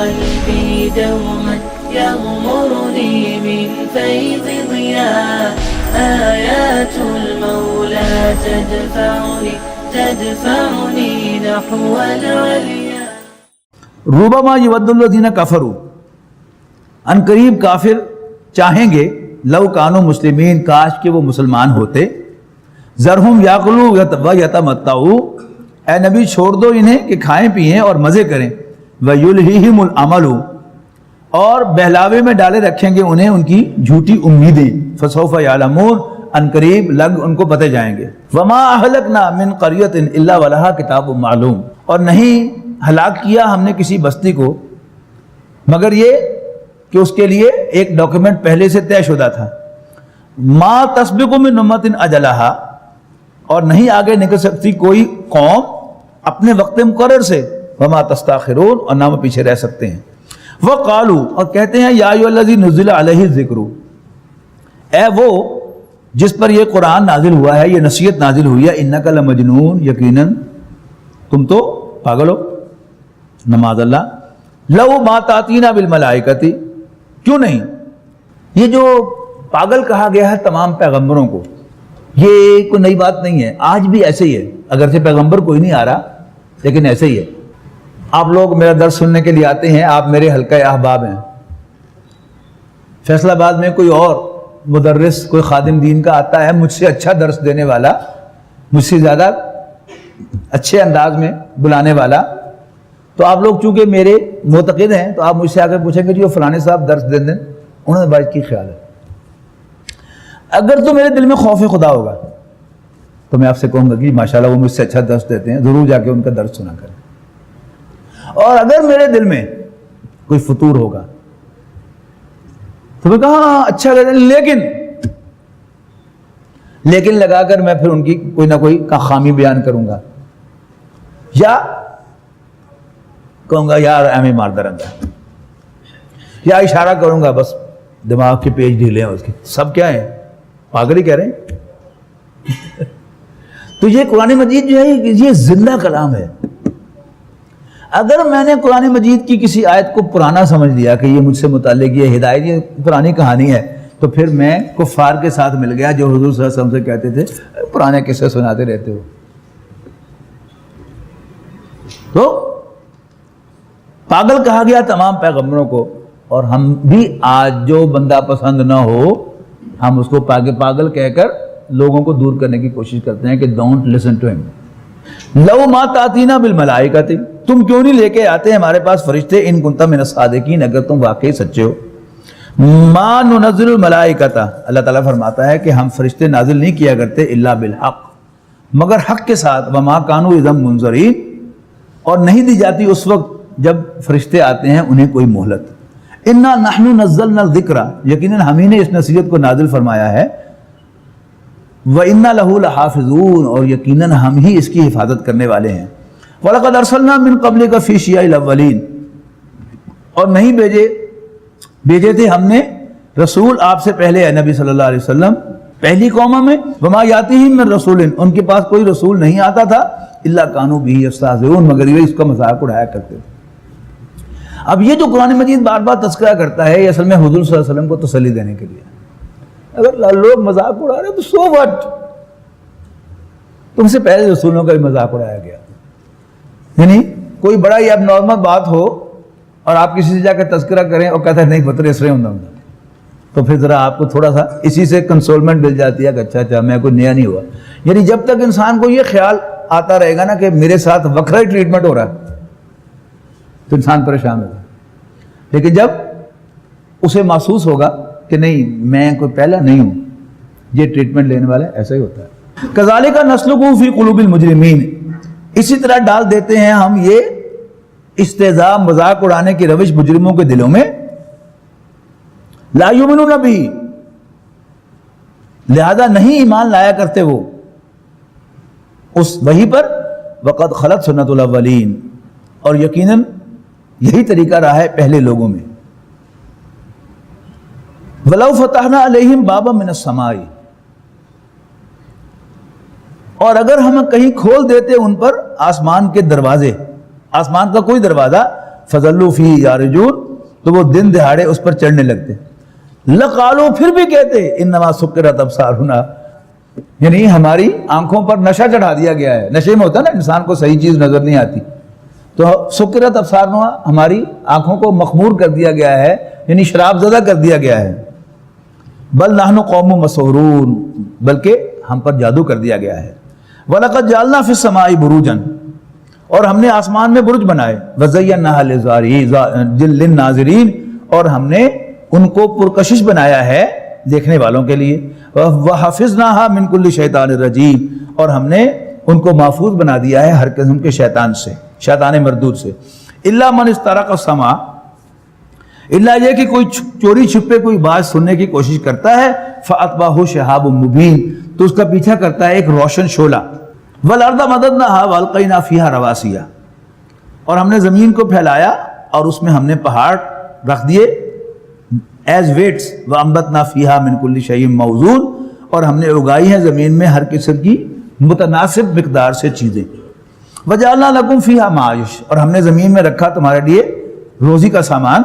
قلبي دوما يغمرني من فيض ضياء آيات المولى تدفعني نحو العليا. ربما يود الذين كفروا، ان قریب کافر چاہیں گے، لو کانوا مسلمین، کاش کہ وہ مسلمان ہوتے، ذرہم یاکلوا ویتمتعوا، اے نبی چھوڑ دو انہیں کہ کھائیں پیئیں اور مزے کریں، ویلہہم الامل، اور بہلاوے میں ڈالے رکھیں گے انہیں ان کی جھوٹی امیدیں، فسوف یعلمون، ان قریب لگ ان کو پتے جائیں گے. وما اہلکنا من قریۃ الا ولہا کتاب معلوم، اور نہیں ہلاک کیا ہم نے کسی بستی کو مگر یہ کہ اس کے لیے ایک ڈاکیومنٹ پہلے سے طے شدہ تھا. ما تسبق من امۃ اجلہا، اور نہیں آگے نکل سکتی کوئی قوم اپنے وقت مقرر سے، وما تستاخرون، اور نہ وہ پیچھے رہ سکتے ہیں. وقالوا، اور کہتے ہیں، یا ایھا الذی نزل علیہ الذکر، اے وہ جس پر یہ قرآن نازل ہوا ہے، یہ نصیحت نازل ہوئی ہے، انک لمجنون، یقیناً تم تو پاگل ہو، نماز اللہ. لو ما تاتینا بالملائکۃ، کیوں نہیں؟ یہ جو پاگل کہا گیا ہے تمام پیغمبروں کو، یہ کوئی نئی بات نہیں ہے، آج بھی ایسے ہی ہے، اگرچہ پیغمبر کوئی نہیں آ رہا لیکن ایسے ہی ہے. آپ لوگ میرا درس سننے کے لیے آتے ہیں، آپ میرے حلقہ احباب ہیں. فیصل آباد میں کوئی اور مدرس، کوئی خادم دین کا آتا ہے، مجھ سے اچھا درس دینے والا، مجھ سے زیادہ اچھے انداز میں بلانے والا، تو آپ لوگ چونکہ میرے معتقد ہیں تو آپ مجھ سے آ کر پوچھیں گے جی وہ فلانے صاحب درس دے دیں، انہوں نے بات کی خیال ہے. اگر تو میرے دل میں خوف خدا ہوگا تو میں آپ سے کہوں گا کہ ماشاءاللہ وہ مجھ سے اچھا درس دیتے ہیں، ضرور جا کے ان کا درس سنا کریں. اور اگر میرے دل میں کوئی فطور ہوگا تو میں کہا ہاں اچھا کہتے ہیں، لیکن لگا کر میں پھر ان کی کوئی نہ کوئی خامی بیان کروں گا، یا کہوں گا یار ایویں ماردہ رہتا ہے، یا اشارہ کروں گا بس دماغ کے پیج ڈھیلے ہیں اس کے، سب کیا ہیں پاگل ہی کہہ رہے ہیں. تو یہ قرآن مجید جو ہے یہ زندہ کلام ہے. اگر میں نے قرآن مجید کی کسی آیت کو پرانا سمجھ لیا کہ یہ مجھ سے متعلق یہ ہدایت یہ پرانی کہانی ہے، تو پھر میں کفار کے ساتھ مل گیا جو حضور صلی اللہ علیہ وسلم سے کہتے تھے پرانے قصے سناتے رہتے ہو. تو پاگل کہا گیا تمام پیغمبروں کو، اور ہم بھی آج جو بندہ پسند نہ ہو ہم اس کو پاگل کہہ کر لوگوں کو دور کرنے کی کوشش کرتے ہیں کہ ڈونٹ لسن ٹو ہم. لو ما تاتینا بالملائکۃ، تم کیوں نہیں لے کے آتے ہمارے پاس فرشتے، ان کنت من الصادقین، اگر تم واقعی سچے ہو. ما ننزل الملائکۃ، اللہ تعالیٰ فرماتا ہے کہ ہم فرشتے نازل نہیں کیا کرتے الا بالحق، مگر حق کے ساتھ. وما کانوا اذا منذرین، اور نہیں دی جاتی اس وقت جب فرشتے آتے ہیں انہیں کوئی مہلت. انا نحن نزلنا الذکر، یقیناً ہم ہی نے اس نصیحت کو نازل فرمایا ہے. وَإِنَّا لَهُ لَحَافِظُونَ، اور یقیناً ہم ہی اس کی حفاظت کرنے والے ہیں. وَلَقَدْ أَرْسَلْنَا مِن قَبْلِكَ فِي شِيَعِ الْأَوَّلِينَ، اور نہیں بھیجے تھے ہم نے رسول آپ سے پہلے ہے نبی صلی اللہ علیہ وسلم پہلی قوموں میں. وَمَا يَأْتِيهِم مِّن رَّسُولٍ، ان کے پاس کوئی رسول نہیں آتا تھا، إِلَّا كَانُوا بِهِ يَسْتَهْزِئُونَ، مگر یہ اس کا مذاق اڑایا کرتے تھے. اب یہ جو قرآن مجید بار بار تذکرہ کرتا ہے یہ اصل میں حضور صلی اللہ علیہ وسلم کو تسلی دینے کے لیے. اگر لوگ مذاق اڑا رہے تو سو وٹ، تم سے پہلے رسولوں کا بھی مذاق اڑایا گیا. یعنی کوئی بڑا ہی اب نارمل بات ہو اور آپ کسی سے جا کے تذکرہ کریں اور کہتا ہے نہیں پتر اس رہے ہوں، تو پھر ذرا آپ کو تھوڑا سا اسی سے کنسولمنٹ مل جاتی ہے کہ اچھا میں کوئی نیا نہیں ہوا. یعنی جب تک انسان کو یہ خیال آتا رہے گا نا کہ میرے ساتھ وکھرا ہی ٹریٹمنٹ ہو رہا ہے تو انسان پریشان ہوگا. لیکن جب اسے محسوس ہوگا کہ نہیں میں کوئی پہلا نہیں ہوں، یہ ٹریٹمنٹ لینے والے، ایسا ہی ہوتا ہے. کذالک نسلکہ فی قلوب المجرمین، اسی طرح ڈال دیتے ہیں ہم یہ استہزاء مذاق اڑانے کی روش مجرموں کے دلوں میں. لا یؤمنون بہ، لہذا نہیں ایمان لایا کرتے وہ اس وحی پر. وقد خلت سنت الاولین، اور یقیناً یہی طریقہ رہا ہے پہلے لوگوں میں. وَلَوْ فَتَحْنَا عَلَيْهِمْ بَابًا مِّنَ السَّمَاءِ، اور اگر ہم کہیں کھول دیتے ان پر آسمان کے دروازے، آسمان کا کوئی دروازہ، فظلوا فیہ یارجون، تو وہ دن دہاڑے اس پر چڑھنے لگتے. لقالوا، پھر بھی کہتے انما سکرت ابصارنا، یعنی ہماری آنکھوں پر نشہ چڑھا دیا گیا ہے. نشے میں ہوتا ہے نا انسان کو صحیح چیز نظر نہیں آتی، تو سکرت ابصارنا ہماری آنکھوں کو مخمور کر دیا گیا ہے، یعنی شراب زدہ کر دیا گیا ہے. بل نحن قوم مسحورون، بلکہ ہم پر جادو کر دیا گیا ہے. وَلَقَدْ جَعَلْنَا فِي السَّمَاءِ بُرُوجًا، اور ہم نے آسمان میں برج بنائے. وَزَيَّنَّاهَا لِلنَّاظِرِينَ، اور ہم نے ان کو پرکشش بنایا ہے دیکھنے والوں کے لیے. وَحَفِظْنَاهَا مِنْ كُلِّ شَيْطَانٍ رَجِيمٍ، اور ہم نے ان کو محفوظ بنا دیا ہے ہر قسم کے شیطان سے، شیطان مردود سے. إِلَّا مَنِ اسْتَرَقَ السَّمْعَ، اللہ یہ کہ کوئی چوری چھپے کوئی بات سننے کی کوشش کرتا ہے. فَأَتْبَعَهُ شِهَابٌ مُبِينٌ، تو اس کا پیچھا کرتا ہے ایک روشن شعلہ. وَالْأَرْضَ مَدَدْنَاهَا وَأَلْقَيْنَا فِيهَا رَوَاسِيَ، اور ہم نے زمین کو پھیلایا اور اس میں ہم نے پہاڑ رکھ دیے ایز ویٹس. وَأَنبَتْنَا فِيهَا مِنْ كُلِّ شَيْءٍ مَوْزُونٍ، اور ہم نے اگائی ہیں زمین میں ہر قسم کی متناسب مقدار سے چیزیں. وَجَعَلْنَا لَكُمْ فِيهَا مَعَايِشَ، اور ہم نے زمین میں رکھا تمہارے لیے روزی کا سامان.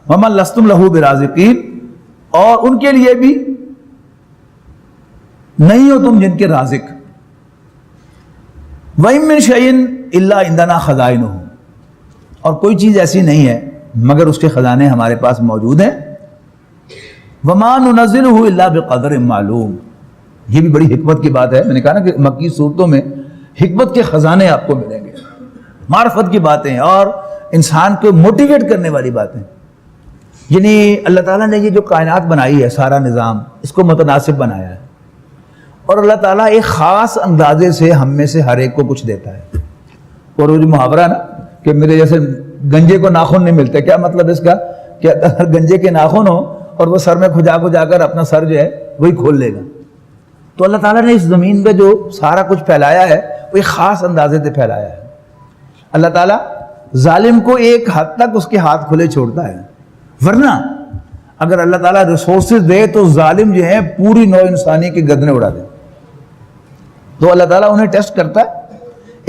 وَمَا لَسْتُمْ لَهُ بِرَازِقِينَ، اور ان کے لیے بھی نہیں ہو تم جن کے رازق. وَإِن مِّن شَيْءٍ إِلَّا عِندَنَا خَزَائِنُهُ، اور کوئی چیز ایسی نہیں ہے مگر اس کے خزانے ہمارے پاس موجود ہیں. وَمَا نُنَزِّلُهُ إِلَّا بِقَدْرٍ مَعْلُومٍ، یہ بھی بڑی حکمت کی بات ہے. میں نے کہا نا کہ مکی صورتوں میں حکمت کے خزانے آپ کو ملیں گے، معرفت کی باتیں اور انسان کو موٹیویٹ کرنے والی باتیں. یعنی اللہ تعالیٰ نے یہ جو کائنات بنائی ہے، سارا نظام اس کو متناسب بنایا ہے، اور اللہ تعالیٰ ایک خاص اندازے سے ہم میں سے ہر ایک کو کچھ دیتا ہے. اور وہ جو محاورہ نا کہ میرے جیسے گنجے کو ناخن نہیں ملتے، کیا مطلب اس کا؟ کہ اگر گنجے کے ناخن ہو اور وہ سر میں کھجا کر اپنا سر جو ہے وہی کھول لے گا. تو اللہ تعالیٰ نے اس زمین پہ جو سارا کچھ پھیلایا ہے وہ ایک خاص اندازے سے پھیلایا ہے. اللہ تعالیٰ ظالم کو ایک حد تک اس کے ہاتھ کھلے چھوڑتا ہے، ورنہ اگر اللہ تعالیٰ ریسورسز دے تو ظالم جو ہیں پوری نوع انسانی کی گردنیں اڑا دیں. تو اللہ تعالیٰ انہیں ٹیسٹ کرتا ہے،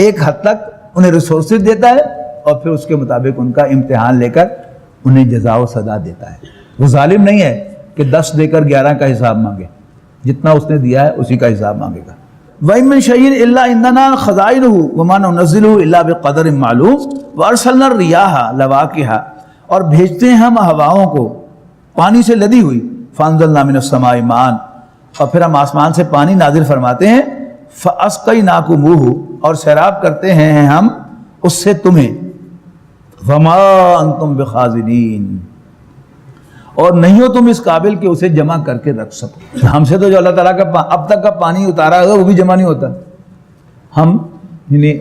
ایک حد تک انہیں ریسورسز دیتا ہے اور پھر اس کے مطابق ان کا امتحان لے کر انہیں جزا و سزا دیتا ہے. وہ ظالم نہیں ہے کہ 10 دے کر 11 کا حساب مانگے، جتنا اس نے دیا ہے اسی کا حساب مانگے گا. وَإِن مِّن شَيْءٍ إِلَّا عِندَنَا خَزَائِنُهُ وَمَا نُنَزِّلُهُ إِلَّا بِقَدَرٍ مَّعْلُومٍ وَأَرْسَلْنَا الرِّيَاحَ لَوَاقِحَ، اور بھیجتے ہیں ہم ہواؤں کو پانی سے لدی ہوئی. فَأَنزَلْنَا مِنَ السَّمَاءِ مَاءً، اور پھر ہم آسمان سے پانی نازل فرماتے ہیں. فَأَسْقَيْنَاكُمُوهُ، اور سیراب کرتے ہیں ہم اس سے تمہیں. وَمَا أَنْتُمْ بِخَازِنِينَ، اور نہیں ہو تم اس قابل کہ اسے جمع کر کے رکھ سکو. ہم سے تو جو اللہ تعالیٰ کا اب تک کا پانی اتارا ہے وہ بھی جمع نہیں ہوتا. ہم یعنی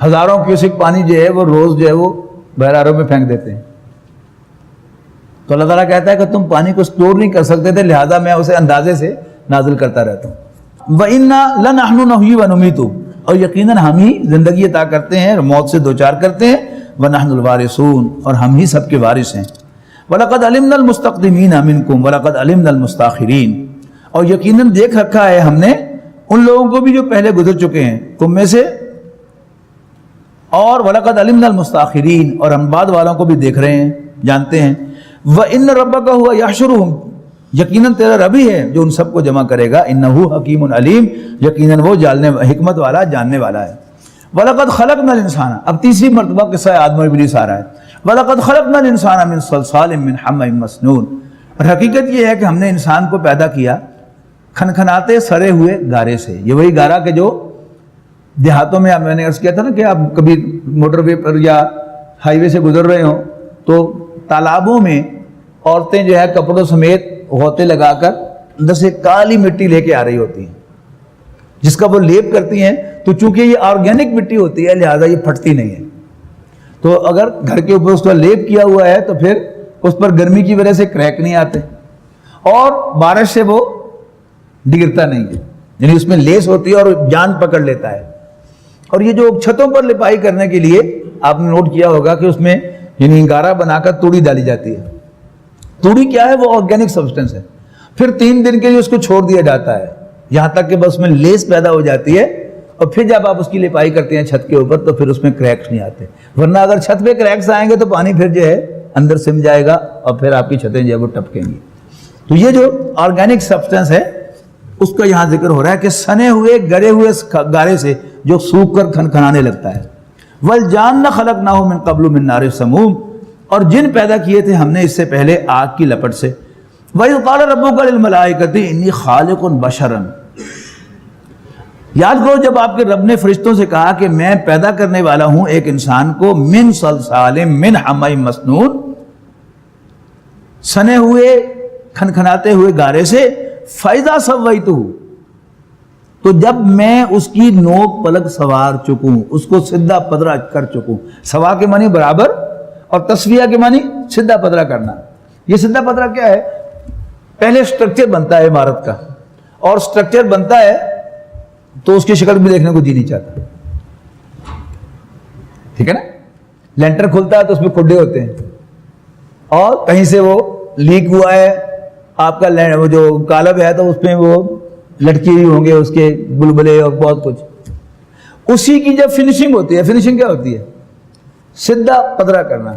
ہزاروں کیوسک پانی جو ہے وہ روز جو ہے وہ بحراروں میں پھینک دیتے ہیں. تو اللہ تعالیٰ کہتا ہے کہ تم پانی کو سٹور نہیں کر سکتے تھے، لہذا میں اسے اندازے سے نازل کرتا رہتا ہوں. وَإِنَّا لَنَحْنُ نُحْيِي وَنُمِيتُ، اور یقیناً ہم ہی زندگی عطا کرتے ہیں اور موت سے دوچار کرتے ہیں. وَنَحْنُ الْوَارِثُونَ، اور ہم ہی سب کے وارث ہیں. وَلَقَدْ عَلِمْنَا الْمُسْتَقْدِمِينَ مِنْكُمْ وَلَقَدْ عَلِمْنَا الْمُسْتَأْخِرِينَ، اور یقیناً دیکھ رکھا ہے ہم نے ان لوگوں کو بھی جو پہلے گزر چکے ہیں تم میں سے. اور وَلَقَدْ عَلِمْنَا الْمُسْتَأْخِرِينَ، اور ہم بعد والوں کو بھی دیکھ رہے ہیں، جانتے ہیں. وَإِنَّ رَبَّكَ هُوَ يَحْشُرُهُمْ، یقیناً تیرا رب ہی ہے جو ان سب کو جمع کرے گا. إِنَّهُ حَكِيمٌ عَلِيمٌ، یقیناً وہ حکمت والا جاننے والا ہے. وَلَقَدْ خَلَقْنَا الْإِنسَانَ، اب تیسری مرتبہ قصہ آدم و ابلیس آ رہا ہے. وَلَقَدْ خَلَقْنَا الْإِنسَانَ مِنْ صَلْصَالٍ مِّنْ حَمَإٍ مَّسْنُونٍ، اور حقیقت یہ ہے کہ ہم نے انسان کو پیدا کیا کھنکھناتے سڑے ہوئے گارے سے. یہ وہی گارا کہ جو دیہاتوں میں میں نے عرض کیا تھا نا کہ آپ کبھی موٹر وے پر یا ہائی وے سے گزر رہے ہوں تو تالابوں میں عورتیں جو ہے کپڑوں سمیت غوطے لگا کر اندر سے کالی مٹی لے کے آ رہی ہوتی ہیں، جس کا وہ لیپ کرتی ہیں. تو چونکہ یہ آرگینک مٹی ہوتی ہے لہذا یہ پھٹتی نہیں ہے. تو اگر گھر کے اوپر اس کا لیپ کیا ہوا ہے تو پھر اس پر گرمی کی وجہ سے کریک نہیں آتے اور بارش سے وہ ڈگرتا نہیں ہے. یعنی اس میں لیس ہوتی ہے اور جان پکڑ لیتا ہے. اور یہ جو چھتوں پر لپائی کرنے کے لیے آپ نے نوٹ کیا ہوگا کہ اس میں یعنی گارا بنا کر توڑی ڈالی جاتی ہے. توڑی کیا ہے؟ وہ آرگینک سبسٹنس ہے. پھر 3 دن کے لیے اس کو چھوڑ دیا جاتا ہے یہاں تک کہ بس میں لیس پیدا ہو جاتی ہے اور پھر جب آپ اس کی لپائی کرتے ہیں چھت کے اوپر تو پھر اس میں کریکس نہیں آتے، ورنہ اگر چھت پہ کریکس آئیں گے تو پانی پھر جو ہے اندر سم جائے گا اور پھر آپ کی چھتیں جو ہے وہ ٹپکیں گی۔ تو یہ جو آرگینک سبسٹنس ہے اس کا یہاں ذکر ہو رہا ہے کہ سنے ہوئے گڑے ہوئے گارے سے جو سوکھ کر کھنکھنانے لگتا ہے۔ وَالْجَانَّ خَلَقْنَاهُ مِن قَبْلُ مِن نَارِ السَّمُومِ، اور جن پیدا کیے تھے ہم نے اس سے پہلے آگ کی لپٹ سے۔ وَإِذْ قَالَ رَبُّكَ لِلْمَلَائِكَةِ إِنِّي خَالِقٌ بَشَرًا، یاد کرو جب آپ کے رب نے فرشتوں سے کہا کہ میں پیدا کرنے والا ہوں ایک انسان کو من صلصال من حمأ مسنون، سنے ہوئے کھنکھناتے ہوئے گارے سے، فَإِذَا سَوَّيْتُهُ، تو جب میں اس کی نوک پلک سوار چکوں، اس کو سدھا پدرا کر چکوں۔ سوا کے معنی برابر اور تسویہ کے معنی سدھا پدرا کرنا۔ یہ سدھا پدرا کیا ہے؟ پہلے سٹرکچر بنتا ہے عمارت کا، اور سٹرکچر بنتا ہے تو اس کی شکل بھی دیکھنے کو جی نہیں چاہتا، ٹھیک ہے نا؟ لینٹر کھلتا ہے تو اس میں کھڈے ہوتے ہیں، اور کہیں سے وہ لیک ہوا ہے آپ کا وہ جو کالب ہے تو اس میں وہ لٹکی ہوئی ہوں گے اس کے بلبلے اور بہت کچھ۔ اسی کی جب فنشنگ ہوتی ہے، فنشنگ کیا ہوتی ہے؟ سدھا پدرا کرنا،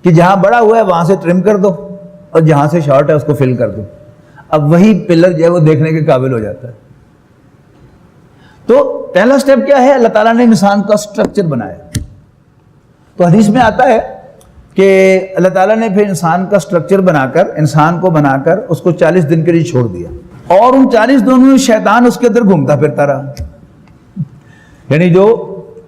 کہ جہاں بڑا ہوا ہے وہاں سے ٹرم کر دو اور جہاں سے شارٹ ہے اس کو فل کر دو، اب وہی پلر جو ہے وہ دیکھنے کے قابل ہو جاتا ہے۔ تو پہلا سٹیپ کیا ہے؟ اللہ تعالیٰ نے انسان کا سٹرکچر بنایا۔ تو حدیث میں آتا ہے کہ اللہ تعالیٰ نے پھر انسان کا سٹرکچر بنا کر، انسان کو بنا کر اس کو 40 دن کے لیے چھوڑ دیا، اور ان 40 دنوں میں شیطان اس کے اندر گھومتا پھرتا رہا، یعنی جو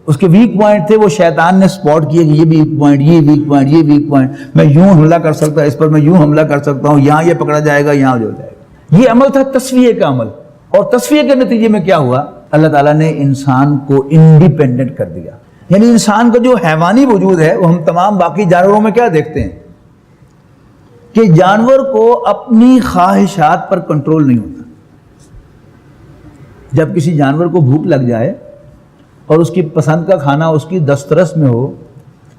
اس کے ویک پوائنٹ تھے وہ شیطان نے سپورٹ کیے کہ یہ ویک پوائنٹ، یہ ویک پوائنٹ، یہ ویک پوائنٹ، میں یوں حملہ کر سکتا ہوں اس پر، میں یوں حملہ کر سکتا ہوں، یہاں یہ پکڑا جائے گا، یہاں جو جائے گا۔ یہ عمل تھا تصفیہ کا عمل، اور تصفیہ کے نتیجے میں کیا ہوا؟ اللہ تعالیٰ نے انسان کو انڈیپینڈنٹ کر دیا، یعنی انسان کا جو حیوانی وجود ہے وہ ہم تمام باقی جانوروں میں کیا دیکھتے ہیں کہ جانور کو اپنی خواہشات پر کنٹرول نہیں ہوتا۔ جب کسی جانور کو بھوک لگ جائے اور اس کی پسند کا کھانا اس کی دسترس میں ہو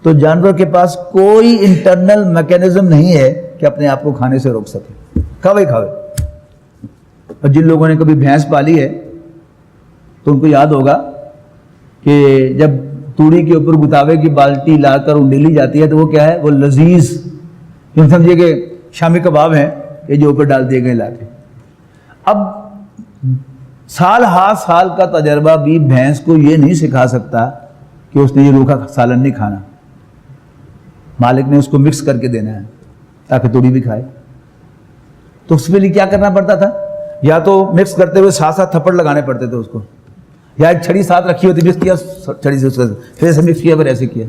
تو جانور کے پاس کوئی انٹرنل میکینزم نہیں ہے کہ اپنے آپ کو کھانے سے روک سکے، کھاوے کھاوے۔ اور جن لوگوں نے کبھی بھینس پالی ہے تو ان کو یاد ہوگا کہ جب توڑی کے اوپر گتاوے کی بالٹی لا کر انڈیلی جاتی ہے تو وہ کیا ہے؟ وہ لذیذ، یوں سمجھیے کہ شامی کباب ہیں یہ جو اوپر ڈال دیے گئے لا کے۔ اب سال ہا سال کا تجربہ بھی بھینس کو یہ نہیں سکھا سکتا کہ اس نے یہ روکھا سالن نہیں کھانا، مالک نے اس کو مکس کر کے دینا ہے تاکہ توڑی بھی کھائے۔ تو اس کے لیے کیا کرنا پڑتا تھا؟ یا تو مکس کرتے ہوئے ساتھ ساتھ تھپڑ لگانے پڑتے تھے اس کو، یا ایک چھڑی ساتھ رکھی ہوتی، مکس کیا چھڑی سے اس کا پھر ایسے مکس کیا پھر ایسے کیا،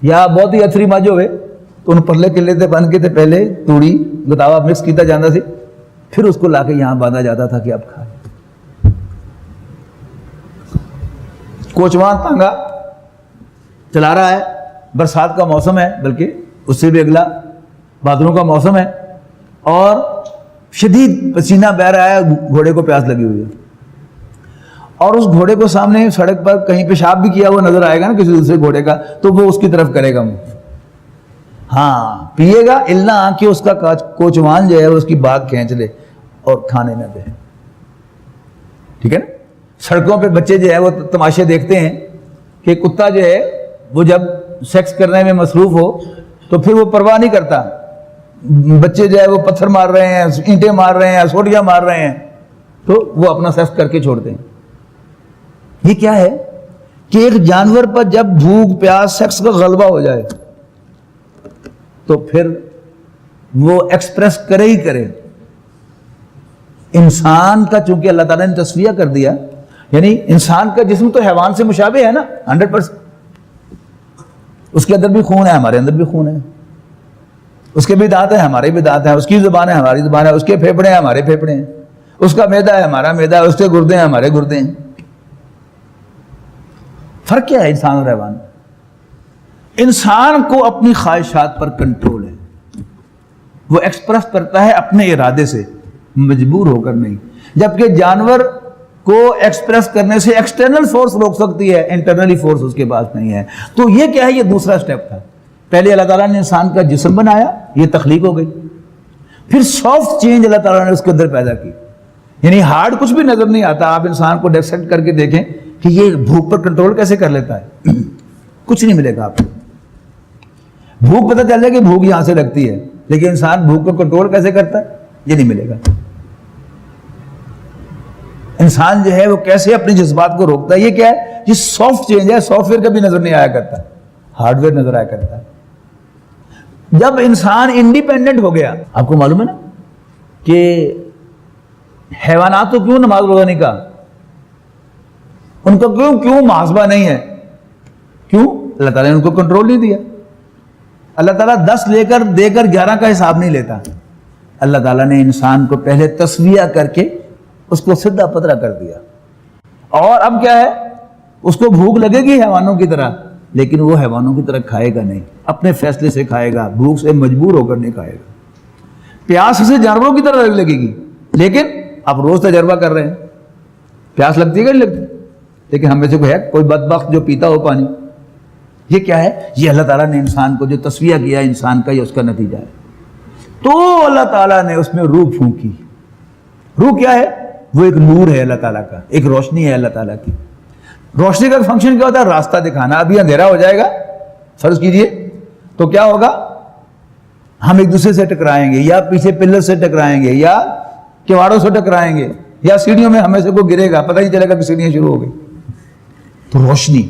یا بہت ہی اتھری ماجو ہوئے تو ان پرلے کلے تے بن کے تھے پہلے توڑی گتاوا مکس کیتا جاتا سی، پھر اس کو لا کے یہاں باندھا جاتا تھا کہ اب کھائے۔ کوچوان تانگا چلا رہا ہے، برسات کا موسم ہے، بلکہ اس سے بھی اگلا بادلوں کا موسم ہے، اور شدید پسینہ بہہ رہا ہے، گھوڑے کو پیاس لگی ہوئی ہے، اور اس گھوڑے کو سامنے سڑک پر کہیں پیشاب بھی کیا ہوا نظر آئے گا نا کسی دوسرے گھوڑے کا تو وہ اس کی طرف کرے گا، ہاں پیے گا، الا کہ اس کا کوچوان جو ہے اس کی باگ کھینچ لے اور کھانے نہ دے، ٹھیک ہے نا؟ سڑکوں پہ بچے جو ہے وہ تماشے دیکھتے ہیں کہ کتا جو ہے وہ جب سیکس کرنے میں مصروف ہو تو پھر وہ پرواہ نہیں کرتا، بچے جو ہے وہ پتھر مار رہے ہیں، اینٹیں مار رہے ہیں، سوٹیاں مار رہے ہیں، تو وہ اپنا سیکس کر کے چھوڑتے ہیں۔ یہ کیا ہے کہ ایک جانور پر جب بھوک پیاس سیکس کا غلبہ ہو جائے تو پھر وہ ایکسپریس کرے ہی کرے۔ انسان کا چونکہ اللہ تعالیٰ نے تصفیہ کر دیا، یعنی انسان کا جسم تو حیوان سے مشابہ ہے نا 100%، اس کے اندر بھی خون ہے، ہمارے اندر بھی خون ہے، اس کے بھی دانت ہیں، ہمارے بھی دانت ہیں، اس کی زبان ہے، ہماری زبان ہے، اس کے پھیپھڑے ہیں، ہمارے پھیپھڑے ہیں، اس کا معدہ ہے، ہمارا معدہ ہے، اس کے گردے ہیں، ہمارے گردے ہیں۔ فرق کیا ہے انسان اور حیوان؟ انسان کو اپنی خواہشات پر کنٹرول ہے، وہ ایکسپریس کرتا ہے اپنے ارادے سے، مجبور ہو کر نہیں، جبکہ جانور کو ایکسپریس کرنے سے ایکسٹرنل فورس روک سکتی ہے، انٹرنلی فورس اس کے پاس نہیں ہے۔ تو یہ کیا ہے؟ یہ دوسرا سٹیپ تھا۔ پہلے اللہ تعالیٰ نے انسان کا جسم بنایا، یہ تخلیق ہو گئی، پھر سافٹ چینج اللہ تعالیٰ نے اس کے اندر پیدا کی، یعنی ہارڈ کچھ بھی نظر نہیں آتا۔ آپ انسان کو ڈیسیکٹ کر کے دیکھیں کہ یہ بھوک پر کنٹرول کیسے کر لیتا ہے. کچھ نہیں ملے گا آپ کو. بھوک پتہ چل جائے کہ بھوک یہاں سے لگتی ہے، لیکن انسان بھوک کو کنٹرول کیسے کرتا ہے یہ نہیں ملے گا. انسان جو ہے وہ کیسے اپنے جذبات کو روکتا ہے، یہ کیا ہے؟ یہ سافٹ چینج ہے. سافٹ ویئر کبھی نظر نہیں آیا کرتا، ہارڈ ویئر نظر آیا کرتا ہے. جب انسان انڈیپینڈنٹ ہو گیا، آپ کو معلوم ہے نا کہ حیوانات تو کیوں نماز روزہ نہیں کہا، ان کا کیوں محاسبہ نہیں ہے؟ کیوں؟ اللہ تعالیٰ نے ان کو کنٹرول نہیں دیا. اللہ تعالیٰ 10 لے کر دے کر 11 کا حساب نہیں لیتا. اللہ تعالیٰ نے انسان کو پہلے تسویہ کر کے اس کو سدھا پترا کر دیا. اور اب کیا ہے؟ اس کو بھوک لگے گی حیوانوں کی طرح، لیکن وہ حیوانوں کی طرح کھائے گا نہیں، اپنے فیصلے سے کھائے گا، بھوک سے مجبور ہو کر نہیں کھائے گا. پیاس اسے جانوروں کی طرح لگے گی، لیکن آپ روز تجربہ کر رہے ہیں، پیاس لگتی ہے کہ نہیں لگتی؟ لیکن ہم میں سے کوئی ہے کوئی بدبخت جو پیتا ہو پانی؟ یہ کیا ہے؟ یہ اللہ تعالیٰ نے انسان کو جو تسویہ کیا انسان کا، یہ اس کا نتیجہ ہے. تو اللہ تعالیٰ نے اس میں روح پھونکی. روح کیا ہے؟ وہ ایک نور ہے اللہ تعالیٰ کا، ایک روشنی ہے اللہ تعالیٰ کی. روشنی کا فنکشن کیا ہوتا ہے؟ راستہ دکھانا. ابھی اندھیرا ہو جائے گا فرض کیجئے تو کیا ہوگا؟ ہم ایک دوسرے سے ٹکرائیں گے، یا پیچھے پلر سے ٹکرائیں گے، یا کیواڑوں سے ٹکرائیں گے، یا سیڑھیوں میں ہمیں سے کوئی گرے گا، پتہ نہیں چلے گا کہ سیڑھیاں شروع ہو گئی. تو روشنی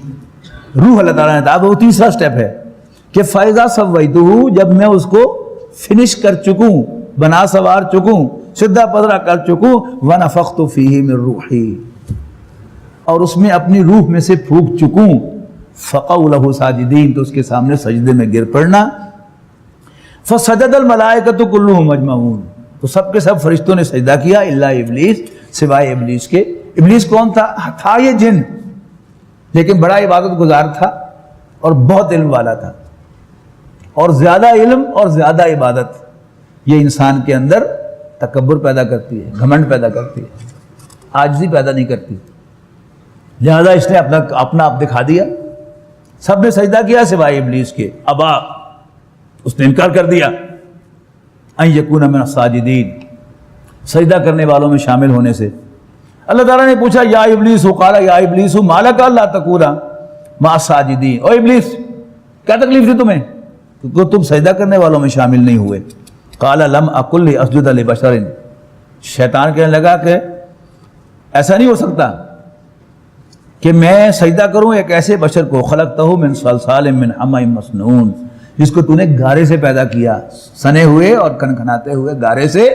روح اللہ تعالیٰ نے کہا. وہ تیسرا سٹیپ ہے کہ فَإِذَا سَوَّيْتُهُ، جب میں اس کو فنش کر چکوں، بنا سوار چکوں، سدھا پدرا کر چکوں، وَنَفَخْتُ فِيهِ مِن رُوحِي، اور اس میں اپنی روح میں سے پھونک چکوں، فَقَعُوا لَهُ سَاجِدِينَ، تو اس کے سامنے سجدے میں گر پڑنا. فَسَجَدَ الْمَلَائِكَةُ كُلُّهُمْ أَجْمَعُونَ، تو سب کے سب فرشتوں نے سجدہ کیا الا ابلیس، سوائے ابلیس کے. ابلیس کون تھا یہ جن، لیکن بڑا عبادت گزار تھا اور بہت علم والا تھا. اور زیادہ علم اور زیادہ عبادت یہ انسان کے اندر تکبر پیدا کرتی ہے، گھمنڈ پیدا کرتی ہے، عاجزی پیدا نہیں کرتی. لہذا اس نے اپنا آپ دکھا دیا. سب نے سجدہ کیا سوائے ابلیس کے. ابا، اس نے انکار کر دیا ان یکون من الساجدین، سجدہ کرنے والوں میں شامل ہونے سے. اللہ تعالیٰ نے پوچھا یا ابلیس، قال یا ابلیس ما لک الا تکون مع الساجدین، او ابلیس کیا تکلیف تھی تمہیں کہ تم سجدہ کرنے والوں میں شامل نہیں ہوئے؟ قال لم اقل اسجد لبشر، شیطان کہنے لگا کہ ایسا نہیں ہو سکتا کہ میں سجدہ کروں ایک ایسے بشر کو، خلقتہ من صلصال من حمأ مسنون، جس کو تو نے گارے سے پیدا کیا، سنے ہوئے اور کھنکھناتے ہوئے گارے سے،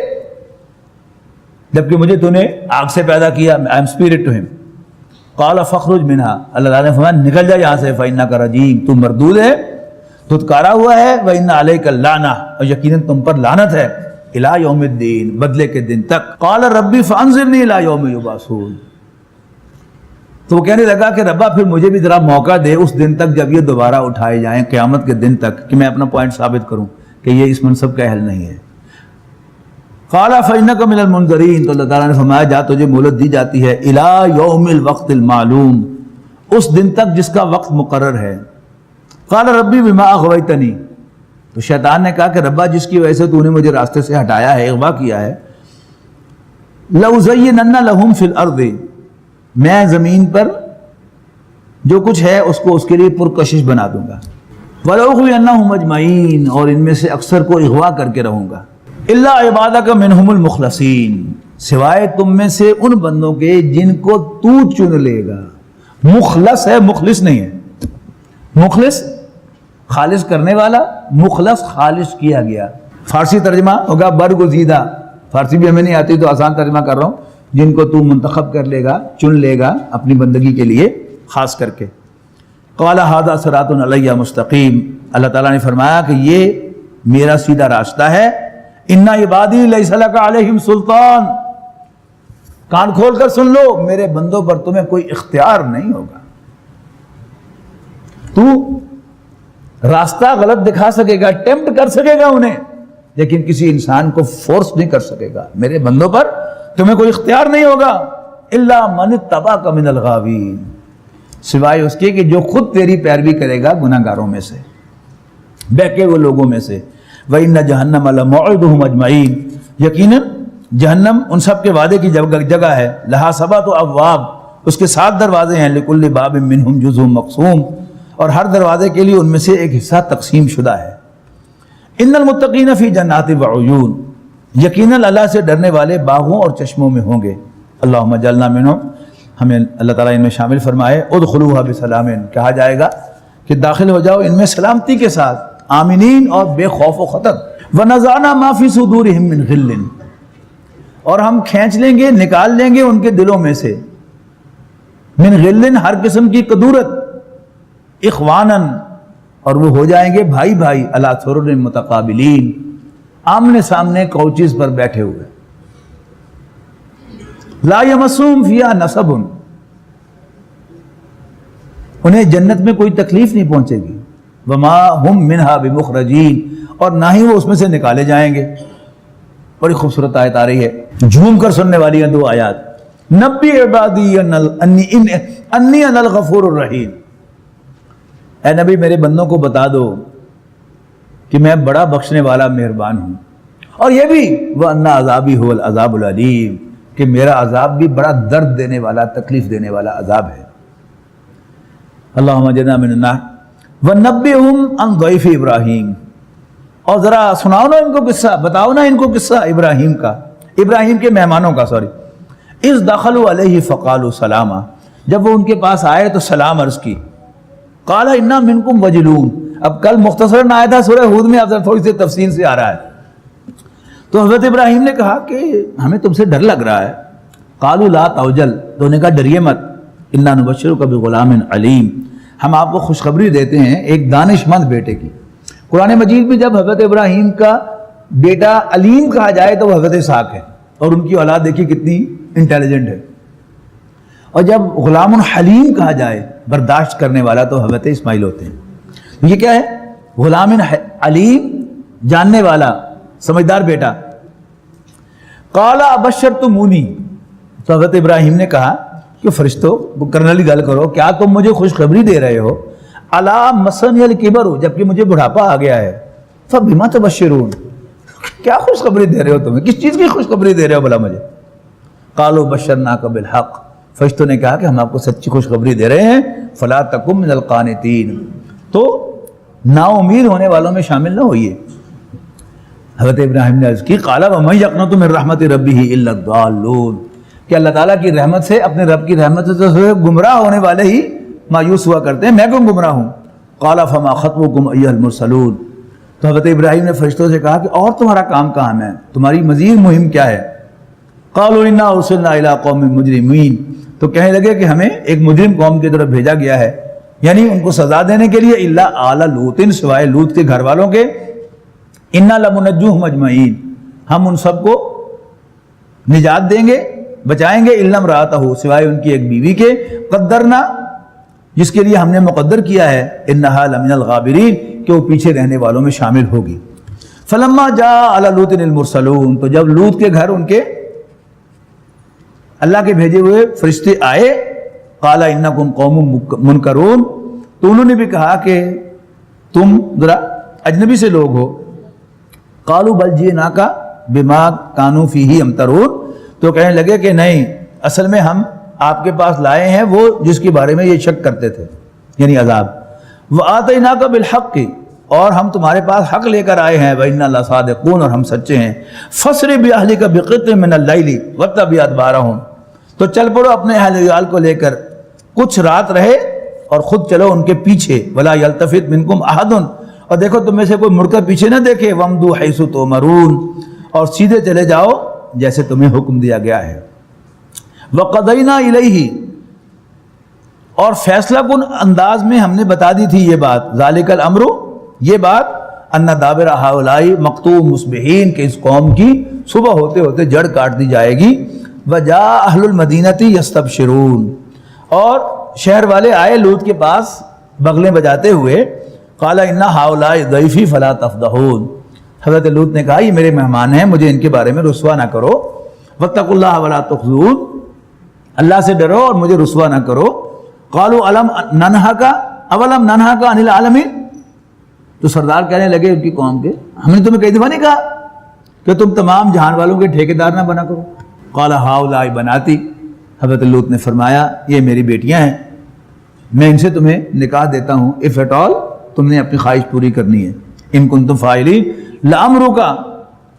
جبکہ مجھے تو نے آگ سے پیدا کیا. I am spirit to him. قال فخرج منها، اللہ تعالیٰ نے فرمایا نکل جا یہاں سے، فإنک رجیم، تو مردود ہے، دھتکارا ہوا ہے، وإن علیک اللعنہ، اور یقیناً تم پر لعنت ہے، الی یوم الدین، بدلے کے دن تک. قال ربی فانظرنی الی یوم یبعثون، تو وہ کہنے لگا کہ ربا پھر مجھے بھی ذرا موقع دے اس دن تک جب یہ دوبارہ اٹھائے جائیں، قیامت کے دن تک، کہ میں اپنا پوائنٹ ثابت کروں کہ یہ اس منصب کا اہل نہیں ہے. قال فإنک من المنذرین، تو اللہ تعالیٰ نے فرمایا جا تجھے مہلت دی جاتی ہے، الی یوم الوقت المعلوم، اس دن تک جس کا وقت مقرر ہے. قال ربی بما اغویتنی، تو شیطان نے کہا کہ ربا جس کی وجہ سے تو نے مجھے راستے سے ہٹایا ہے، اغوا کیا ہے، لأزینن لہم فی الارض، میں زمین پر جو کچھ ہے اس کو اس کے لیے پرکشش بنا دوں گا، وَلَأُغْوِيَنَّهُمْ أَجْمَعِينَ، اور ان میں سے اکثر کو اغوا کر کے رہوں گا، اِلَّا عِبَادَكَ مِنْهُمُ الْمُخْلَصِينَ، سوائے تم میں سے ان بندوں کے جن کو تو چن لے گا. مخلص ہے، مخلص نہیں ہے. مخلص خالص کرنے والا، مخلص خالص کیا گیا. فارسی ترجمہ ہوگا برگزیدہ، فارسی بھی ہمیں نہیں آتی تو آسان ترجمہ کر رہا ہوں، جن کو تو منتخب کر لے گا، چن لے گا اپنی بندگی کے لیے خاص کر کے. قال ھذا صراط علی مستقیم، اللہ تعالیٰ نے فرمایا کہ یہ میرا سیدھا راستہ ہے. ان عبادی لیس لک علیہم سلطان، کان کھول کر سن لو، میرے بندوں پر تمہیں کوئی اختیار نہیں ہوگا. تو راستہ غلط دکھا سکے گا، ٹیمپٹ کر سکے گا انہیں، لیکن کسی انسان کو فورس نہیں کر سکے گا. میرے بندوں پر تمہیں کوئی اختیار نہیں ہوگا. الا من اتبعک من الغاوین، سوائے اس کے کہ جو خود تیری پیروی کرے گا گناہ گاروں میں سے، بہکے ہوئے لوگوں میں سے. وَإِنَّ جَهَنَّمَ لَمَوْعِدُهُمْ أَجْمَعِينَ، یقیناً جہنم ان سب کے وعدے کی جگہ ہے. لہا سبعۃ ابواب، اس کے 7 دروازے ہیں، لکل باب منہم جزء مقسوم، اور ہر دروازے کے لیے ان میں سے ایک حصہ تقسیم شدہ ہے۔ ان المتقین فی جنات وعیون، یقیناً اللہ سے ڈرنے والے باغوں اور چشموں میں ہوں گے۔ اللہم اجعلنا منہم، ہمیں اللہ تعالیٰ ان میں شامل فرمائے۔ ادخلوها بسلام، کہا جائے گا کہ داخل ہو جاؤ ان میں سلامتی کے ساتھ، آمنین اور بے خوف و خطر۔ ونزعنا ما فی صدورہم من غل، اور ہم کھینچ لیں گے، نکال لیں گے ان کے دلوں میں سے، من غل، ہر قسم کی کدورت، اخواناً، اور وہ ہو جائیں گے بھائی بھائی، علی سرر متقابلین، آمنے سامنے کوچز پر بیٹھے ہوئے۔ لا یمسہم فیہا نصب، انہیں جنت میں کوئی تکلیف نہیں پہنچے گی۔ وما ہم منہا بمخرجین، اور نہ ہی وہ اس میں سے نکالے جائیں گے۔ بڑی خوبصورت آیت آ رہی ہے، جھوم کر سننے والی ہیں 2 آیات۔ نبی عبادی انی انا الغفور الرحیم، اے نبی میرے بندوں کو بتا دو کہ میں بڑا بخشنے والا مہربان ہوں، اور یہ بھی وَأَنَّ عَذَابِي هُوَ الْعَذَابُ الْعَلِيمُ، کہ میرا عذاب بھی بڑا درد دینے والا، تکلیف دینے والا عذاب ہے۔ اللہم اجرنا من النار وَنَبِّئْهُمْ عَنْ ضَيْفِ ابراہیم، اور ذرا سناؤ نا ان کو قصہ، بتاؤ نا ان کو قصہ ابراہیم کا، ابراہیم کے مہمانوں کا، اِذْ دَخَلُوا عَلَيْهِ فَقَالُوا سَلَامًا، جب وہ ان کے پاس آئے تو سلام عرض کی۔ قَالَ إِنَّا مِنْكُمْ وَجِلُونَ، اب کل مختصراً آیا تھا سورہ ہود میں، اب ذرا تھوڑی سی تفصیل سے آ رہا ہے۔ تو حضرت ابراہیم نے کہا کہ ہمیں تم سے ڈر لگ رہا ہے۔ قالوا لا توجل، تو انہوں نے کہا ڈریے مت، انا نبشرک بغلام علیم، ہم آپ کو خوشخبری دیتے ہیں ایک دانش مند بیٹے کی۔ قرآن مجید میں جب حضرت ابراہیم کا بیٹا علیم کہا جائے تو وہ حضرت اسحاق ہے، اور ان کی اولاد دیکھیے کتنی انٹیلیجنٹ ہے، اور جب غلام حلیم کہا جائے برداشت کرنے والا تو حضرت اسماعیل ہوتے ہیں۔ یہ کیا ہے؟ غلام علیم، جاننے والا، سمجھدار بیٹا۔ قال ابشرتمونی، تو حضرت ابراہیم نے کہا کہ فرشتوں کرنلی گل کرو، کیا تم مجھے خوشخبری دے رہے ہو؟ الا مسنی الکبر، جبکہ مجھے بڑھاپا آ گیا ہے۔ فبما تبشرون، کیا خوشخبری دے رہے ہو تمہیں؟ کس چیز کی خوشخبری دے رہے ہو بھلا مجھے؟ قالوا بشرناک بالحق، فرشتوں نے کہا کہ ہم آپ کو سچی خوشخبری دے رہے ہیں۔ فلا تکن من القانتین، تو نا امید ہونے والوں میں شامل نہ ہوئیے۔ حضرت ابراہیم نے عرض کی قال ومن یقنط من رحمت ربہ الا الضالون، کہ اللہ تعالیٰ کی رحمت سے، اپنے رب کی رحمت سے گمراہ ہونے والے ہی مایوس ہوا کرتے ہیں، میں کیوں گمراہ ہوں؟ قال فما خطبکم ایھا المرسلون، تو حضرت ابراہیم نے فرشتوں سے کہا کہ اور تمہارا کام کہاں ہے، تمہاری مزید مہم کیا ہے؟ قالوا انا ارسلنا الی قوم مجرمین، تو کہنے لگے کہ ہمیں ایک مجرم قوم کی طرف بھیجا گیا ہے، یعنی ان کو سزا دینے کے لیے، الا آل لوط، سوائے لوط کے گھر والوں کے، انا لمنجوہم اجمعین، ہم ان سب کو نجات دیں گے، بچائیں گے، الا امرأتہ، سوائے ان کی ایک بیوی کے، قدرنا، جس کے لیے ہم نے مقدر کیا ہے، انہا لمن الغابرین، کہ وہ پیچھے رہنے والوں میں شامل ہوگی۔ فلما جاء علی لوط المرسلون، تو جب لوط کے گھر ان کے اللہ کے بھیجے ہوئے فرشتے آئے، قال انکم قوم منکرون، تو انہوں نے بھی کہا کہ تم ذرا اجنبی سے لوگ ہو۔ قالوا بل جئناک بما كانوا فیہ یمترون، تو کہنے لگے کہ نہیں، اصل میں ہم آپ کے پاس لائے ہیں وہ جس کے بارے میں یہ شک کرتے تھے، یعنی عذاب۔ وآتیناک بالحق، اور ہم تمہارے پاس حق لے کر آئے ہیں، وإنا لصادقون، اور ہم سچے ہیں۔ فسر بأہلک بقطع من اللیل واتبع ادبارہم، تو چل پڑو اپنے اہل ویال کو لے کر، کچھ رات رہے اور خود چلو ان کے پیچھے۔ ولا یلتفت منکم احد، اور دیکھو تم میں سے کوئی مڑ کر پیچھے نہ دیکھے۔ وامضوا حیث تؤمرون، اور سیدھے چلے جاؤ جیسے تمہیں حکم دیا گیا ہے۔ وقضینا الیہ، اور فیصلہ کن انداز میں ہم نے بتا دی تھی یہ بات، ذالک الامر، یہ بات، ان دابر ہؤلاء مقطوع مصبحین، کہ اس قوم کی صبح ہوتے ہوتے جڑ کاٹ دی جائے گی۔ وجاء اہل المدینۃ یستبشرون، اور شہر والے آئے لوط کے پاس بغلیں بجاتے ہوئے۔ قال ان ہؤلاء ضیفی فلا تفضحون، حضرت لوط نے کہا یہ میرے مہمان ہیں، مجھے ان کے بارے میں رسوا نہ کرو۔ واتقوا اللہ ولا تخزون، اللہ سے ڈرو اور مجھے رسوا نہ کرو۔ قالوا الم ننہک اولم ننہک عن العالمین، تو سردار کہنے لگے ان کی قوم کے، ہم نے تمہیں کئی دفعہ نہیں کہا کہ تم تمام جہان والوں کے ٹھیکیدار نہ بنا کرو؟ قال ہؤلاء بناتی، حضرت لوط نے فرمایا یہ میری بیٹیاں ہیں، میں ان سے تمہیں نکاح دیتا ہوں، اف ایٹ آل تم نے اپنی خواہش پوری کرنی ہے، ان کنتم فاعلین لامرک،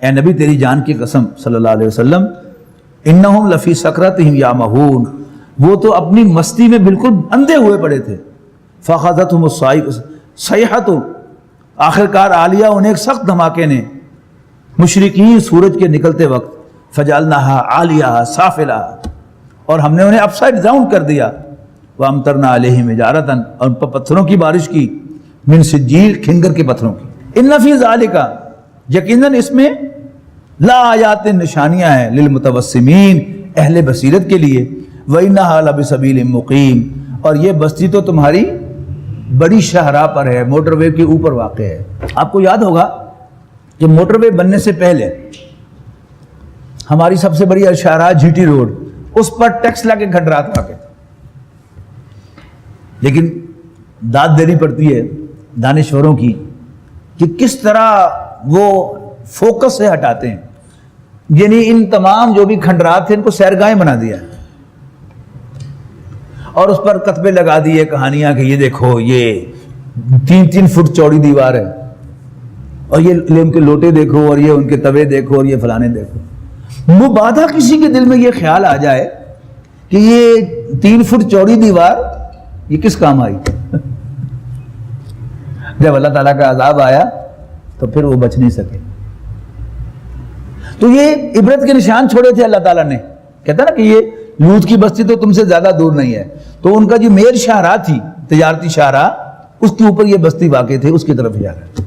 اے نبی تیری جان کی قسم صلی اللہ علیہ وسلم، انہم لفی سکرتہم یعمہون، وہ تو اپنی مستی میں بالکل اندھے ہوئے پڑے تھے، فاخذتہم الصیحۃ، آخر کار آ لیا انہیں ایک سخت دھماکے نے، مشرقین سورج کے نکلتے وقت، فجعلناہا عالیہا سافلہا، اور ہم نے انہیں اپ سائڈ ڈاؤن کر دیا، وامطرنا علیہم حجارۃ، اور ان پر پتھروں کی بارش کی، من سجیل کھنگر کے پتھروں کی، ان فی ذالک، یقیناً اس میں لا آیات نشانیاں ہیں، للمتوسمین اہل بصیرت کے لیے، وَإِنَّهَا لَبِسَبِيلٍ مُقِيمٍ، اور یہ بستی تو تمہاری بڑی شاہراہ پر ہے، موٹر وے کے اوپر واقع ہے۔ آپ کو یاد ہوگا کہ موٹر وے بننے سے پہلے ہماری سب سے بڑی شاہراہ جی ٹی روڈ، اس پر ٹیکس لگے کھنڈرات واقع تھے، لیکن داد دینی پڑتی ہے دانشوروں کی کہ کس طرح وہ فوکس سے ہٹاتے ہیں، یعنی ان تمام جو بھی کھنڈرات تھے ان کو سیرگاہیں بنا دیا اور اس پر کتبے لگا دیے، کہانیاں کہ یہ دیکھو یہ 3 فٹ چوڑی دیوار ہے، اور یہ ان کے لوٹے دیکھو، اور یہ ان کے توے دیکھو، اور یہ فلانے دیکھو۔ مبادہ کسی کے دل میں یہ خیال آ جائے کہ یہ 3 فٹ چوڑی دیوار یہ کس کام آئی؟ جب اللہ تعالیٰ کا عذاب آیا تو پھر وہ بچ نہیں سکے۔ تو یہ عبرت کے نشان چھوڑے تھے اللہ تعالیٰ نے، کہتا نا کہ یہ لوط کی بستی تو تم سے زیادہ دور نہیں ہے، تو ان کا جو میر شاہراہ تھی، تجارتی شاہراہ، اس کے اوپر یہ بستی واقع تھے، اس کی طرف جا رہا ہے۔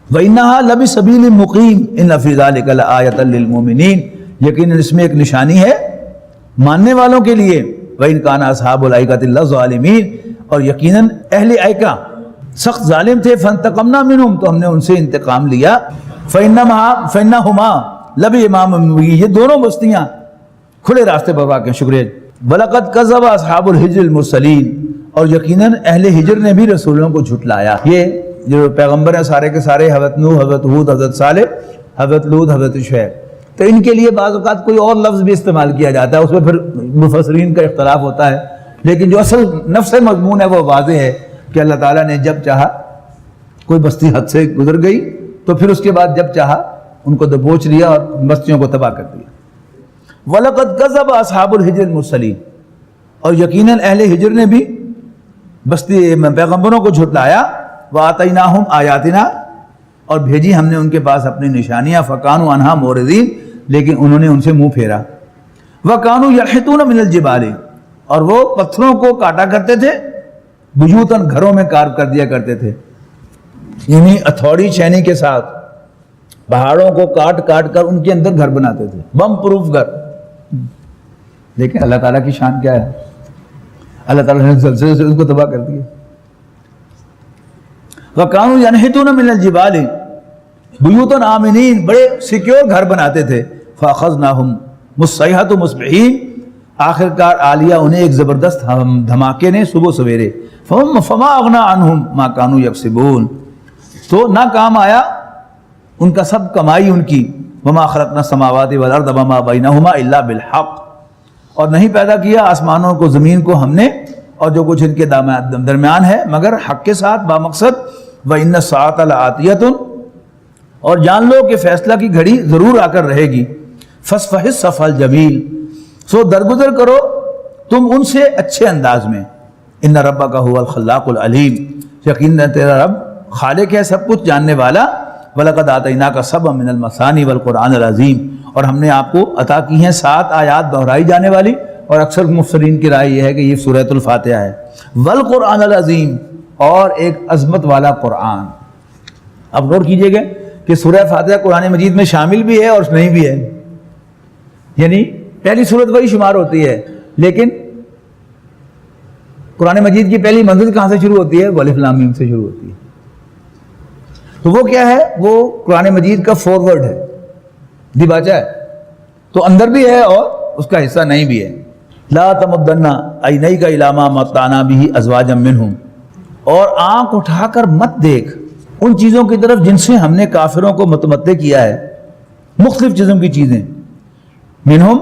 وَإِنَّهَا لَبِسَبِيلٍ مُقِيمٍ إِنَّ فِي ذَلِكَ لَآيَةً لِّلْمُؤْمِنِينَ، یقیناً اس میں ایک نشانی ہے ماننے والوں کے لیے، وَإِنْ كَانَ أَصْحَابُ الْأَيْكَةِ لَظَالِمِينَ، اور یقیناً اہل ایکا سخت ظالم تھے، فَانْتَقَمْنَا مِنْهُمْ، تو ہم نے ان سے انتقام لیا، فَإِنَّهُمَا لَبِإِمَامٍ مُبِينٍ، یہ دونوں بستیاں کھلے راستے پر واقع ہیں۔ شکریہ۔ وَلَقَدْ كَذَّبَ أَصْحَابُ الْحِجْرِ الْمُرْسَلِينَ، اور یقیناً اہل ہجر نے بھی رسولوں کو جھٹلایا۔ یہ جو پیغمبر ہیں سارے کے سارے، حضرت نوح، حضرت ہود، حضرت صالح، حضرت لوط، حضرت شعیب، تو ان کے لیے بعض اوقات کوئی اور لفظ بھی استعمال کیا جاتا ہے، اس میں پھر مفسرین کا اختلاف ہوتا ہے، لیکن جو اصل نفس مضمون ہے وہ واضح ہے کہ اللہ تعالیٰ نے جب چاہا کوئی بستی حد سے گزر گئی تو پھر اس کے بعد جب چاہا ان کو دبوچ لیا اور بستیوں کو تباہ کر دیا۔ وَلَقَدْ كَذَّبَ أَصْحَابُ الْحِجْرِ الْمُرْسَلِينَ، اور یقیناً اہل ہجر نے بھی بستی پیغمبروں کو جھٹلایا، وَآتَيْنَاهُمْ آیَاتِنَا، اور بھیجی ہم نے ان کے پاس اپنی نشانیاں، فَكَانُوا عَنْهَا مُعْرِضِينَ، لیکن انہوں نے ان سے منہ پھیرا، وَكَانُوا يَنْحِتُونَ مِنَ الْجِبَالِ، اور وہ پتھروں کو کاٹا کرتے تھے، بیوتاً گھروں میں کارو کر دیا کرتے تھے، یعنی ہتھوڑی چھینی کے ساتھ پہاڑوں کو کاٹ کاٹ کر ان کے اندر گھر بناتے تھے، بم پروف گھر۔ دیکھیں اللہ تعالیٰ کی شان کیا ہے، اللہ تعالیٰ نے زلزلے سے ان کو تباہ کر دیا۔ وَكَانُوا يَنْحِتُونَ مِنَ الْجِبَالِ بُيُوتًا آمِنِينَ، بڑے سیکیور گھر بناتے تھے، فَأَخَذْنَاهُمْ مُصَيْحَةُ مُصْبِحِينَ، آخر کار آ لیا انہیں ایک زبردست دھماکے نے صبح سویرے، فَمَا أَغْنَىٰ عَنْهُمْ مَا كَانُوا يَكْسِبُونَ، تو نہ کام آیا ان کا سب کمائی ان کی، وَمَا خَلَقْنَا السَّمَاوَاتِ وَالْأَرْضَ وَمَا بَيْنَهُمَا إِلَّا بِالْحَقِّ، اور نہیں پیدا کیا آسمانوں کو زمین کو ہم نے اور جو کچھ ان کے درمیان ہے مگر حق کے ساتھ بامقصد، وَإِنَّ السَّاعَةَ لَآتِيَةٌ، اور جان لو کہ فیصلہ کی گھڑی ضرور آ کر رہے گی، فَاصْفَحِ الصَّفْحَ الْجَمِيلَ، سو درگزر کرو تم ان سے اچھے انداز میں، إِنَّ رَبَّكَ هُوَ الْخَلَّاقُ الْعَلِيمُ، یقیناً تیرا رب خالق ہے سب کچھ جاننے والا، وَلَقَدْ آتَيْنَاكَ سَبْعًا مِنَ الْمَثَانِي وَالْقُرْآنِ الْعَظِيمِ، اور ہم نے آپ کو عطا کی ہیں 7 آیات دہرائی جانے والی، اور اکثر مفسرین کی رائے یہ ہے کہ یہ سورۃ الفاتحہ ہے، وَالْقُرْآنِ الْعَظِيمِ، اور ایک عظمت والا قرآن۔ اب نوٹ کیجئے گا کہ سورہ فاتحہ قرآن مجید میں شامل بھی ہے اور نہیں بھی ہے، یعنی پہلی سورت وہی شمار ہوتی ہے، لیکن قرآن مجید کی پہلی منزل کہاں سے شروع ہوتی ہے؟ الف لام میم سے شروع ہوتی ہے۔ تو وہ کیا ہے؟ وہ قرآن مجید کا فارورڈ ہے، دیباچہ ہے، تو اندر بھی ہے اور اس کا حصہ نہیں بھی ہے۔ لا تمدن عینیک الی ما متعنا بہ ازواجا منہم، اور آنکھ اٹھا کر مت دیکھ ان چیزوں کی طرف جن سے ہم نے کافروں کو متمتع کیا ہے، مختلف قسم کی چیزیں، منہم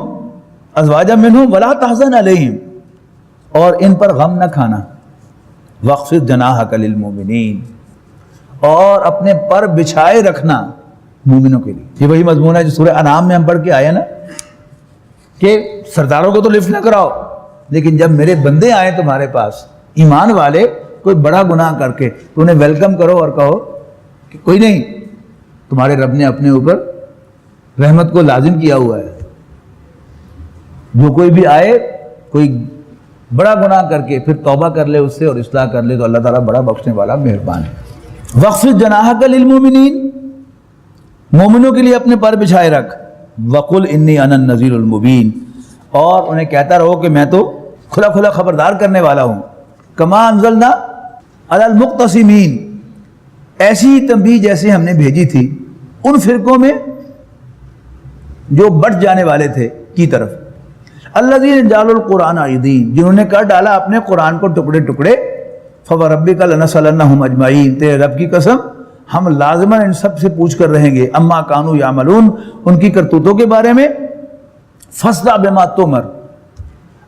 ازواجا منہم ولا تحزن علیہم، اور ان پر غم نہ کھانا، واخفض جناحک للمؤمنین، اور اپنے پر بچھائے رکھنا مومنوں کے لیے۔ یہ وہی مضمون ہے جو سورہ انعام میں ہم پڑھ کے آئے نا کہ سرداروں کو تو لفٹ نہ کراؤ، لیکن جب میرے بندے آئیں تمہارے پاس ایمان والے کوئی بڑا گناہ کر کے تو انہیں ویلکم کرو اور کہو کہ کوئی نہیں، تمہارے رب نے اپنے اوپر رحمت کو لازم کیا ہوا ہے، جو کوئی بھی آئے کوئی بڑا گناہ کر کے پھر توبہ کر لے اس سے اور اصلاح کر لے تو اللہ تعالیٰ بڑا بخشنے والا مہربان ہے۔ واخفض جناحک للمؤمنین، مومنوں کے لیے اپنے پر بچھائے رکھ، وقل انی انا النذیر المبین، اور انہیں کہتا رہو کہ میں تو کھلا کھلا خبردار کرنے والا ہوں۔ کما انزلنا علی المقتسمین، ایسی تنبیہ جیسے ہم نے بھیجی تھی ان فرقوں میں جو بٹ جانے والے تھے کی طرف، الذین جعلوا القرآن عضین، جنہوں نے کر ڈالا اپنے قرآن کو ٹکڑے ٹکڑے، فوربک لنسألنہم اجمعین، تیرے رب کی قسم ہم لازماً ان سب سے پوچھ کر رہیں گے، اما کانوا یعملون، ان کی کرتوتوں کے بارے میں، فاصدع بما تؤمر،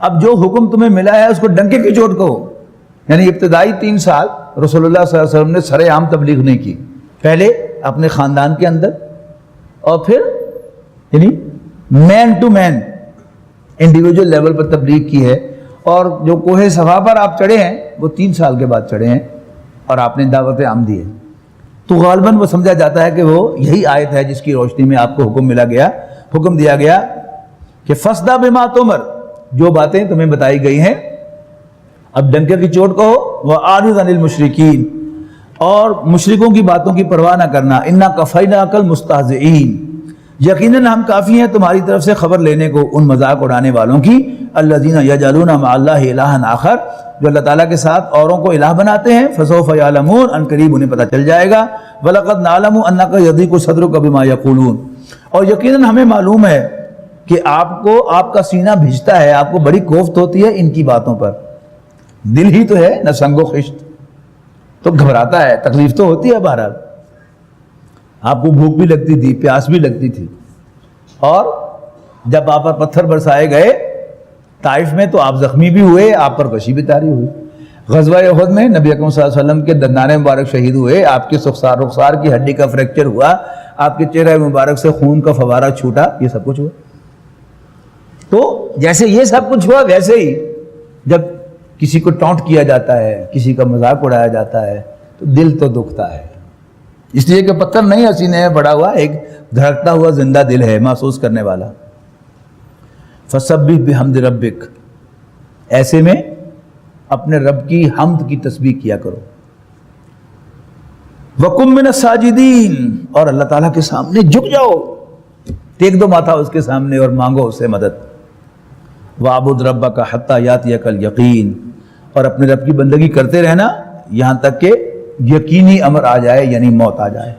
اب جو حکم تمہیں ملا ہے اس کو ڈنکے کی چوٹ کہو۔ یعنی ابتدائی 3 سال رسول اللہ صلی اللہ علیہ وسلم نے سر عام تبلیغ نہیں کی، پہلے اپنے خاندان کے اندر اور پھر یعنی مین ٹو مین انڈیویجول لیول پر تبلیغ کی ہے، اور جو کوہ صفا پر آپ چڑھے ہیں وہ 3 سال کے بعد چڑھے ہیں اور آپ نے دعوت عام دی ہے، تو غالباً وہ سمجھا جاتا ہے کہ وہ یہی آیت ہے جس کی روشنی میں آپ کو حکم دیا گیا کہ فاصدع بما تؤمر، جو باتیں تمہیں بتائی گئی ہیں اب ڈنکے کی چوٹ کہو، وَأَعْرِضْ عَنِ الْمُشْرِكِينَ، اور مشرکوں کی باتوں کی پرواہ نہ کرنا، اِنَّا كَفَيْنَاكَ الْمُسْتَهْزِئِينَ، یقیناً ہم کافی ہیں تمہاری طرف سے خبر لینے کو ان مذاق اڑانے والوں کی، الَّذِينَ يَجْعَلُونَ مَعَ اللَّهِ إِلَٰهًا آخَرَ، جو اللہ تعالیٰ کے ساتھ اوروں کو الہ بناتے ہیں، فَسَوْفَ يَعْلَمُونَ، ان قریب انہیں پتہ چل جائے گا، وَلَقَدْ نَعْلَمُ أَنَّكَ يَضِيقُ صَدْرُكَ بِمَا يَقُولُونَ، اور یقیناً ہمیں معلوم ہے کہ آپ کا سینہ بھیجتا ہے، آپ کو بڑی کوفت ہوتی ہے ان کی باتوں پر، دل ہی تو ہے نہ سنگ و خشت، تو گھبراتا ہے، تکلیف تو ہوتی ہے، بہرحال آپ کو بھوک بھی لگتی تھی، پیاس بھی لگتی تھی، اور جب آپ پر پتھر برسائے گئے طائف میں تو آپ زخمی بھی ہوئے، آپ پر کشی بھی طاری ہوئی، غزوہ احد میں نبی اکرم صلی اللہ علیہ وسلم کے دندان مبارک شہید ہوئے، آپ کے رخسار کی ہڈی کا فریکچر ہوا، آپ کے چہرہ مبارک سے خون کا فوارہ چھوٹا، یہ سب کچھ ہوا۔ تو جیسے یہ سب کچھ ہوا ویسے ہی جب کسی کو ٹونٹ کیا جاتا ہے، کسی کا مذاق اڑایا جاتا ہے تو دل تو دکھتا ہے، اس لیے کہ پتھر نہیں ہے سینے میں پڑا ہوا، ایک دھڑکتا ہوا زندہ دل ہے محسوس کرنے والا۔ فسبح بحمد ربک، ایسے میں اپنے رب کی حمد کی تسبیح کیا کرو، وَقُم مِّنَ السَّاجِدِينَ، اور اللہ تعالیٰ کے سامنے جھک جاؤ، ٹیک دو ماتھا اس کے سامنے اور مانگو اس سے مدد، وَعْبُدْ رَبَّكَ حَتَّى يَأْتِيَكَ الْيَقِينُ، اور اپنے رب کی بندگی کرتے رہنا یہاں تک کہ یقینی امر آ جائے، یعنی موت آ جائے۔